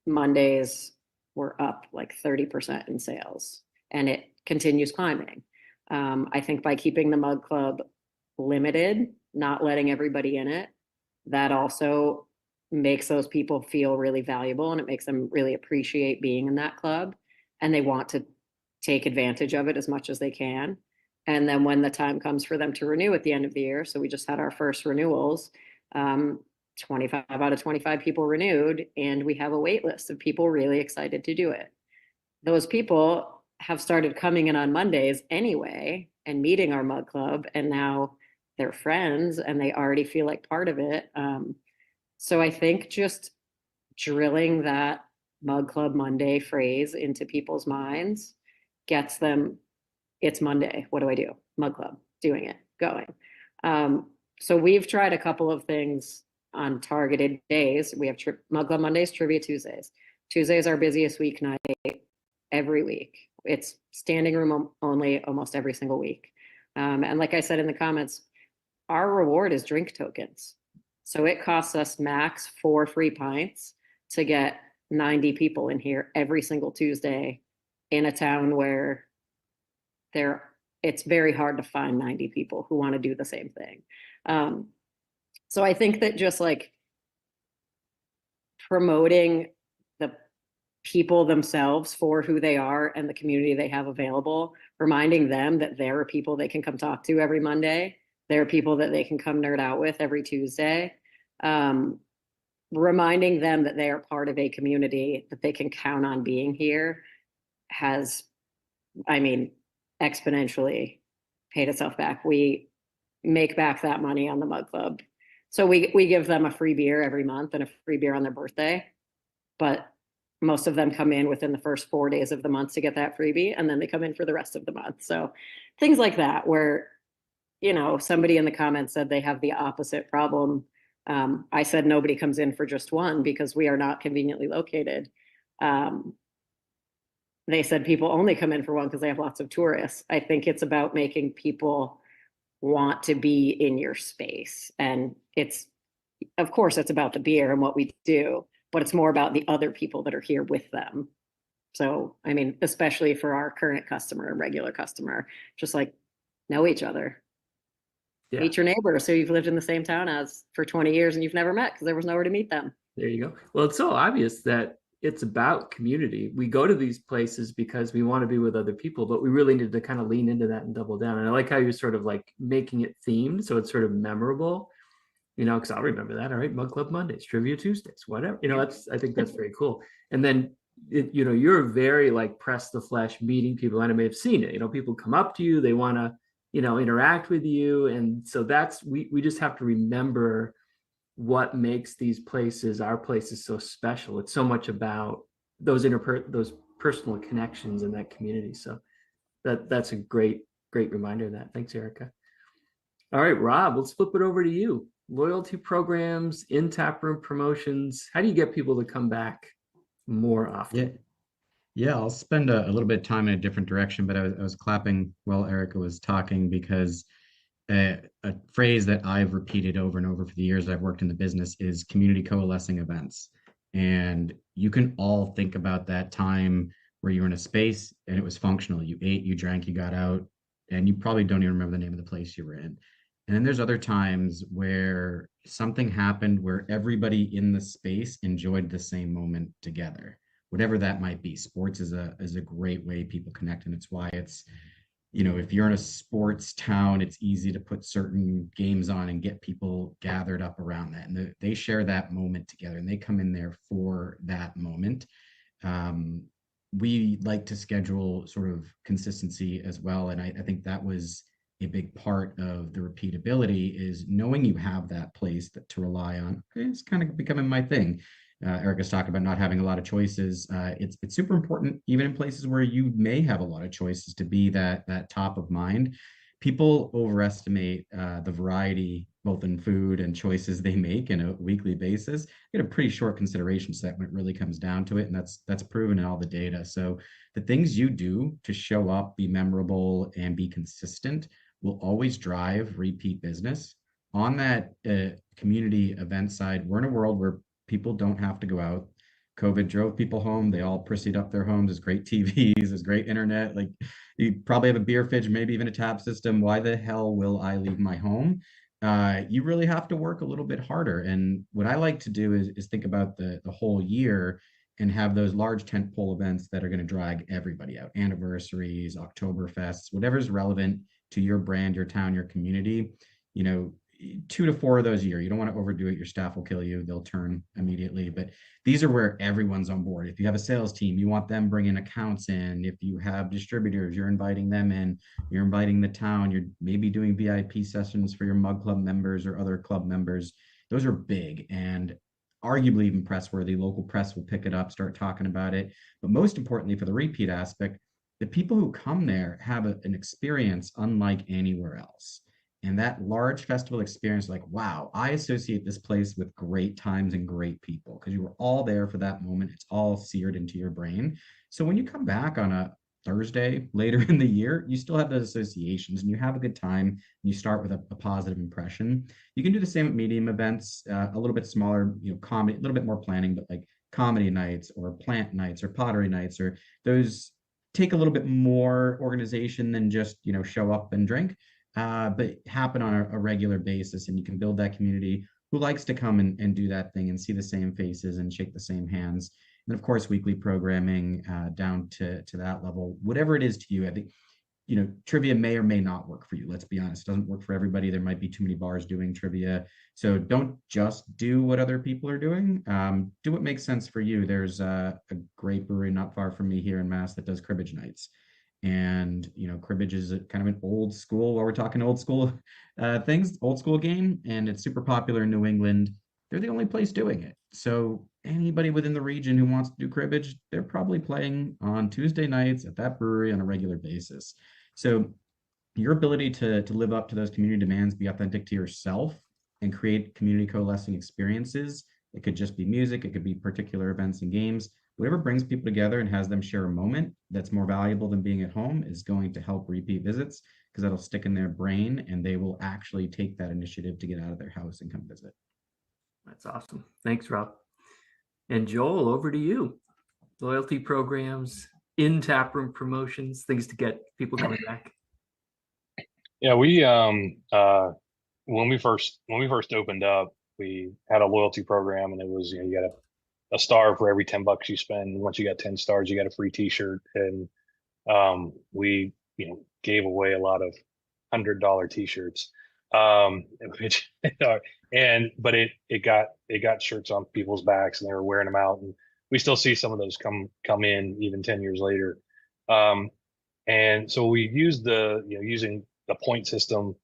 Mondays were up like 30% in sales, and it continues climbing. I think by keeping the Mug Club limited, not letting everybody in it, that also makes those people feel really valuable, and it makes them really appreciate being in that club, and they want to take advantage of it as much as they can. And then when the time comes for them to renew at the end of the year, so we just had our first renewals, 25 out of 25 people renewed, and we have a wait list of people really excited to do it. Those people have started coming in on Mondays anyway and meeting our Mug Club, and now they're friends and they already feel like part of it. So I think just drilling that Mug Club Monday phrase into people's minds gets them, it's Monday, what do I do? Mug Club, doing it, going. So we've tried a couple of things on targeted days. We have Mug Club Mondays, Trivia Tuesdays. Tuesdays our busiest weeknight every week. It's standing room only almost every single week. And like I said in the comments, our reward is drink tokens. So it costs us max 4 free pints to get 90 people in here every single Tuesday in a town where it's very hard to find 90 people who want to do the same thing. So I think that just like promoting the people themselves for who they are and the community they have available, reminding them that there are people they can come talk to every Monday, there are people that they can come nerd out with every Tuesday, reminding them that they are part of a community that they can count on being here has, I mean, exponentially paid itself back. We make back that money on the Mug Club. So we give them a free beer every month and a free beer on their birthday, but most of them come in within the first 4 days of the month to get that freebie, and then they come in for the rest of the month. So things like that, where, you know, somebody in the comments said they have the opposite problem. I said nobody comes in for just one because we are not conveniently located. They said people only come in for one because they have lots of tourists. I think it's about making people want to be in your space. And it's, of course, it's about the beer and what we do, but it's more about the other people that are here with them. So, I mean, especially for our current customer and regular customer, just like know each other. Yeah. Meet your neighbors who you've lived in the same town as for 20 years and you've never met because there was nowhere to meet them. There you go. Well, it's so obvious that it's about community. We go to these places because we want to be with other people, but we really need to kind of lean into that and double down. And I like how you're sort of like making it themed, so it's sort of memorable, you know, because I'll remember that. All right, Mug Club Mondays, Trivia Tuesdays, whatever. You know, I think that's very cool. And then, you know, you're very like press the flesh, meeting people. And I may have seen it. You know, people come up to you, they want to, you know, interact with you, and so that's we just have to remember what makes these places, our places, so special. It's so much about those personal connections in that community. So that's a great reminder of that. Thanks, Erika. All right, Rob, let's flip it over to you. Loyalty programs, in taproom promotions. How do you get people to come back more often? Yeah, I'll spend a little bit of time in a different direction, but I was clapping while Erika was talking because a phrase that I've repeated over and over for the years I've worked in the business is community coalescing events. And you can all think about that time where you were in a space and it was functional. You ate, you drank, you got out, and you probably don't even remember the name of the place you were in. And then there's other times where something happened where everybody in the space enjoyed the same moment together, whatever that might be. Sports is a great way people connect, and it's why it's, you know, if you're in a sports town, it's easy to put certain games on and get people gathered up around that. And they share that moment together and they come in there for that moment. we like to schedule sort of consistency as well. And I think that was a big part of the repeatability, is knowing you have that place to rely on. It's kind of becoming my thing. Erika's talking about not having a lot of choices. It's super important, even in places where you may have a lot of choices, to be that top of mind. People overestimate the variety, both in food and choices they make in a weekly basis. Get a pretty short consideration set when it really comes down to it, and that's proven in all the data. So the things you do to show up, be memorable, and be consistent will always drive repeat business. On that community event side, we're in a world where people don't have to go out. COVID drove people home. They all prissied up their homes. There's great TVs, there's great internet. Like, you probably have a beer fridge, maybe even a tap system. Why the hell will I leave my home? You really have to work a little bit harder. And what I like to do is think about the whole year and have those large tentpole events that are going to drag everybody out. Anniversaries, Oktoberfests, whatever's relevant to your brand, your town, your community. You know, 2 to 4 of those a year. You don't want to overdo it. Your staff will kill you. They'll turn immediately. But these are where everyone's on board. If you have a sales team, you want them bringing accounts in. If you have distributors, you're inviting them in. You're inviting the town. You're maybe doing VIP sessions for your mug club members or other club members. Those are big and arguably even press worthy. Local press will pick it up, start talking about it. But most importantly, for the repeat aspect, the people who come there have an experience unlike anywhere else. And that large festival experience, like, wow, I associate this place with great times and great people, because you were all there for that moment. It's all seared into your brain. So when you come back on a Thursday later in the year, you still have those associations and you have a good time. And you start with a positive impression. You can do the same at medium events, a little bit smaller, comedy, a little bit more planning, but like comedy nights or plant nights or pottery nights, or those take a little bit more organization than just, show up and drink, but happen on a regular basis. And you can build that community who likes to come and do that thing and see the same faces and shake the same hands. And of course, weekly programming down to that level, whatever it is to you. I think, trivia may or may not work for you. Let's be honest, it doesn't work for everybody. There might be too many bars doing trivia. So don't just do what other people are doing. Do what makes sense for you. There's a great brewery not far from me here in Mass that does cribbage nights. And cribbage is kind of an old school, while we're talking old school things, old school game, and it's super popular in New England. They're the only place doing it. So anybody within the region who wants to do cribbage, they're probably playing on Tuesday nights at that brewery on a regular basis. So your ability to live up to those community demands, be authentic to yourself, and create community coalescing experiences. It could just be music, it could be particular events and games. Whatever brings people together and has them share a moment that's more valuable than being at home is going to help repeat visits, because that'll stick in their brain and they will actually take that initiative to get out of their house and come visit. That's awesome. Thanks, Rob. And Joel, over to you. Loyalty programs, in taproom promotions, things to get people coming back. Yeah, we when we first opened up, we had a loyalty program, and it was, you got a star for every $10 you spend. Once you got 10 stars, you got a free t-shirt. And we gave away a lot of $100 t-shirts, which but it got shirts on people's backs, and they were wearing them out, and we still see some of those come in even 10 years later. And so we used using the point system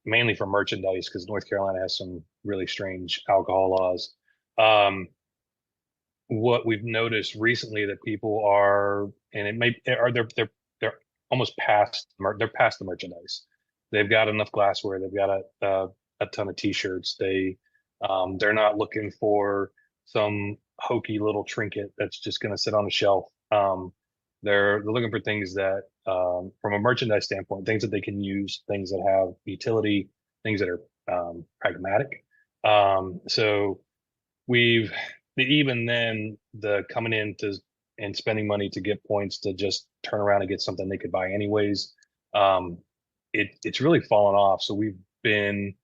mainly for merchandise, because North Carolina has some really strange alcohol laws. What we've noticed recently that people are, and they're almost past the merchandise. They've got enough glassware. They've got a ton of t-shirts. They're not looking for some hokey little trinket that's just going to sit on a shelf. They're looking for things that, from a merchandise standpoint, things that they can use, things that have utility, things that are pragmatic. So even then, the coming in and spending money to get points to just turn around and get something they could buy anyways, it's really fallen off. So we've been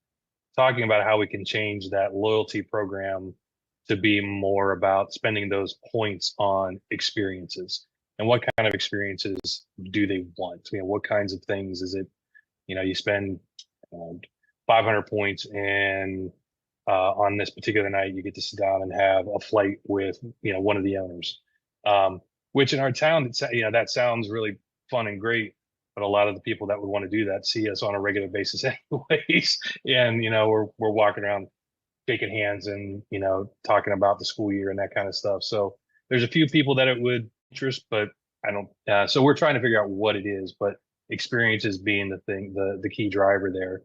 talking about how we can change that loyalty program to be more about spending those points on experiences. And what kind of experiences do they want? What kinds of things is it? You spend 500 points, and on this particular night, you get to sit down and have a flight with one of the owners. which in our town, that sounds really fun and great. But a lot of the people that would want to do that see us on a regular basis anyways. And, we're walking around shaking hands and, talking about the school year and that kind of stuff. So there's a few people that it would interest, but I don't, so we're trying to figure out what it is, but experiences being the thing, the key driver there.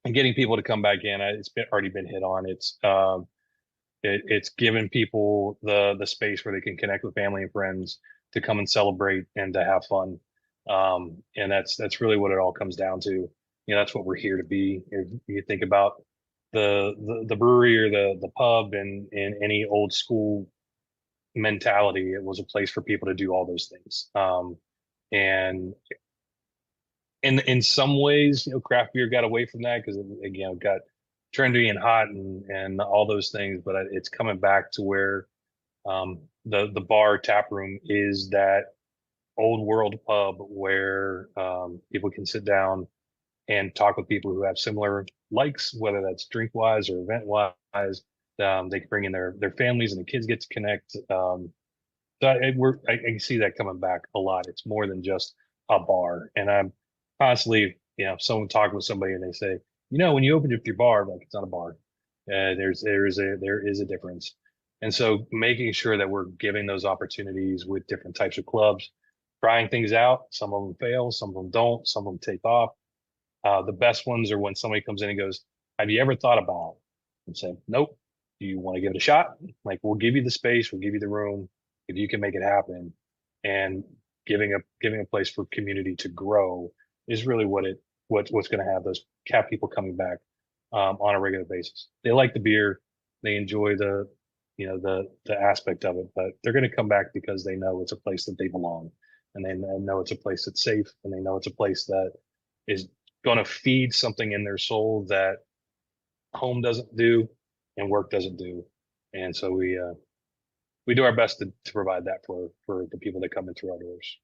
And getting people to come back in, already been hit on. It's given people the space where they can connect with family and friends to come and celebrate and to have fun. And that's really what it all comes down to. That's what we're here to be. If you think about the brewery or the pub and any old school mentality, it was a place for people to do all those things. And in some ways, craft beer got away from that because again, it got trendy and hot and all those things, but it's coming back to where the bar Taproom is that old world pub where people can sit down and talk with people who have similar likes, whether that's drink wise or event wise. They can bring in their families and the kids get to connect. So I can see that coming back a lot. It's more than just a bar. And I'm constantly, someone talking with somebody and they say, when you open up your bar, like it's not a bar. There is a difference. And so making sure that we're giving those opportunities with different types of clubs, trying things out. Some of them fail, some of them don't, some of them take off. The best ones are when somebody comes in and goes, have you ever thought about it? And say, nope. Do you want to give it a shot? Like, we'll give you the space, we'll give you the room if you can make it happen. And giving a place for community to grow is really what's going to have people coming back on a regular basis. They like the beer, they enjoy the aspect of it, but they're going to come back because they know it's a place that they belong, and they know it's a place that's safe, and they know it's a place that is going to feed something in their soul that home doesn't do and work doesn't do. And so we do our best to provide that for the people that come in through our doors.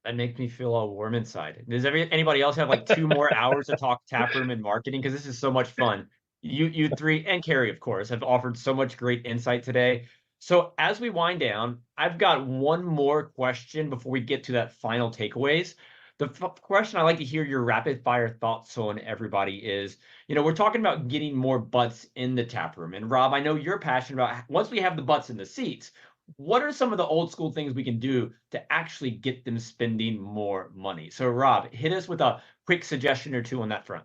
That makes me feel all warm inside. Does anybody else have like 2 more hours to talk taproom and marketing? Because this is so much fun. You three and Kary, of course, have offered so much great insight today. So as we wind down, I've got one more question before we get to that final takeaways. The question I like to hear your rapid fire thoughts on, everybody, is, we're talking about getting more butts in the tap room. And Rob, I know you're passionate about, once we have the butts in the seats, what are some of the old school things we can do to actually get them spending more money? So Rob, hit us with a quick suggestion or two on that front.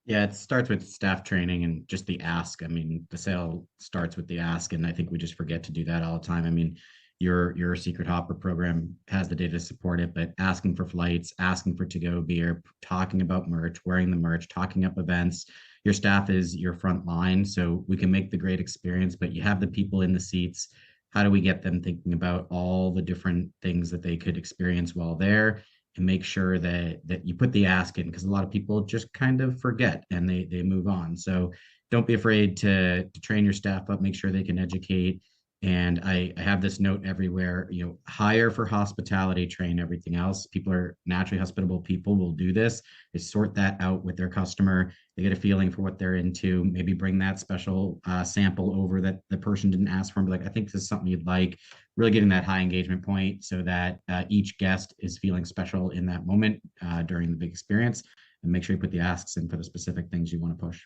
Yeah, it starts with staff training and just the ask. I mean, the sale starts with the ask, and I think we just forget to do that all the time. I mean, your secret hopper program has the data to support it, but asking for flights, asking for to-go beer, talking about merch, wearing the merch, talking up events. Your staff is your front line, so we can make the great experience, but you have the people in the seats. How do we get them thinking about all the different things that they could experience while there, and make sure that you put the ask in, because a lot of people just kind of forget and they move on. So don't be afraid to train your staff up, make sure they can educate. And I have this note everywhere, hire for hospitality, train everything else. People are naturally hospitable people, will do this. They sort that out with their customer. They get a feeling for what they're into, maybe bring that special sample over that the person didn't ask for, and be like, I think this is something you'd like. Really getting that high engagement point so that each guest is feeling special in that moment during the big experience. And make sure you put the asks in for the specific things you want to push.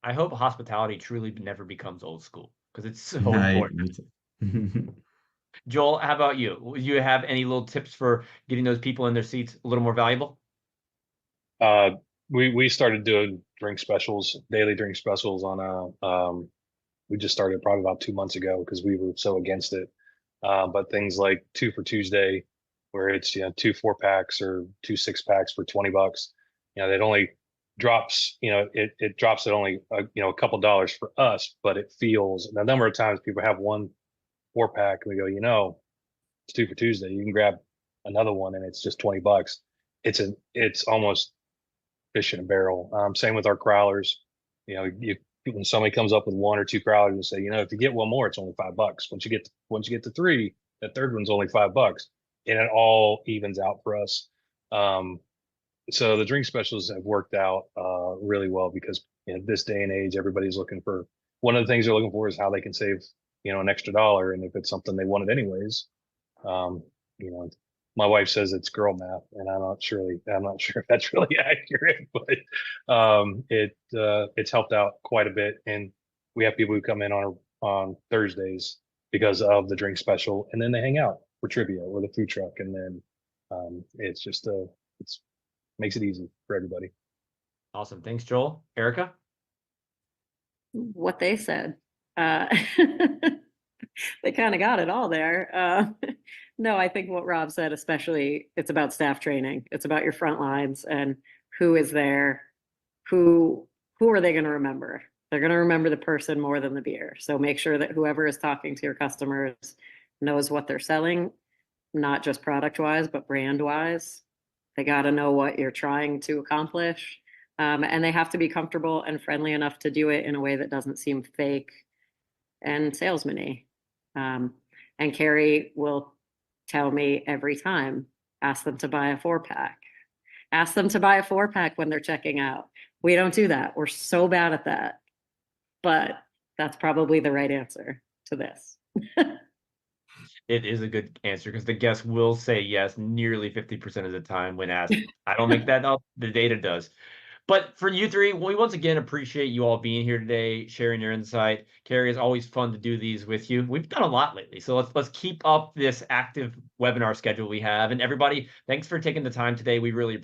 I hope hospitality truly never becomes old school, because it's so important. Joel, how about you? Do you have any little tips for getting those people in their seats a little more valuable? We started doing drink specials, daily drink specials on we just started probably about 2 months ago because we were so against it. But things like 2 for Tuesday, where it's 2 4-packs or 2 6-packs for $20. That only drops, it drops at only a couple dollars for us, but it feels. And a number of times people have 1 4-pack and we go, it's 2 for Tuesday. You can grab another one and it's just $20. It's almost fish in a barrel. Same with our growlers. When somebody comes up with 1 or 2 growlers and say, if you get one more, it's only $5. Once you get to 3, that third one's only $5, and it all evens out for us. So the drink specials have worked out really well because this day and age, everybody's looking for, one of the things they're looking for is how they can save an extra dollar. And if it's something they wanted anyways, you know, my wife says it's girl math, and I'm not sure if that's really accurate, but it's helped out quite a bit. And we have people who come in on Thursdays because of the drink special, and then they hang out for trivia or the food truck, and then it's just it's makes it easy for everybody. Awesome. Thanks, Joel. Erika? What they said. They kind of got it all there. No, I think what Rob said, especially, it's about staff training. It's about your front lines and who is there, who are they going to remember? They're going to remember the person more than the beer. So make sure that whoever is talking to your customers knows what they're selling, not just product wise, but brand wise. They got to know what you're trying to accomplish. And they have to be comfortable and friendly enough to do it in a way that doesn't seem fake and salesman-y. And Kary will tell me every time, ask them to buy a 4-pack. Ask them to buy a 4-pack when they're checking out. We don't do that. We're so bad at that. But that's probably the right answer to this. It is a good answer because the guests will say yes nearly 50% of the time when asked. I don't make that up. The data does. But for you three, we once again appreciate you all being here today, sharing your insight. Kary, it's always fun to do these with you. We've done a lot lately, so let's keep up this active webinar schedule we have. And everybody, thanks for taking the time today. We really appreciate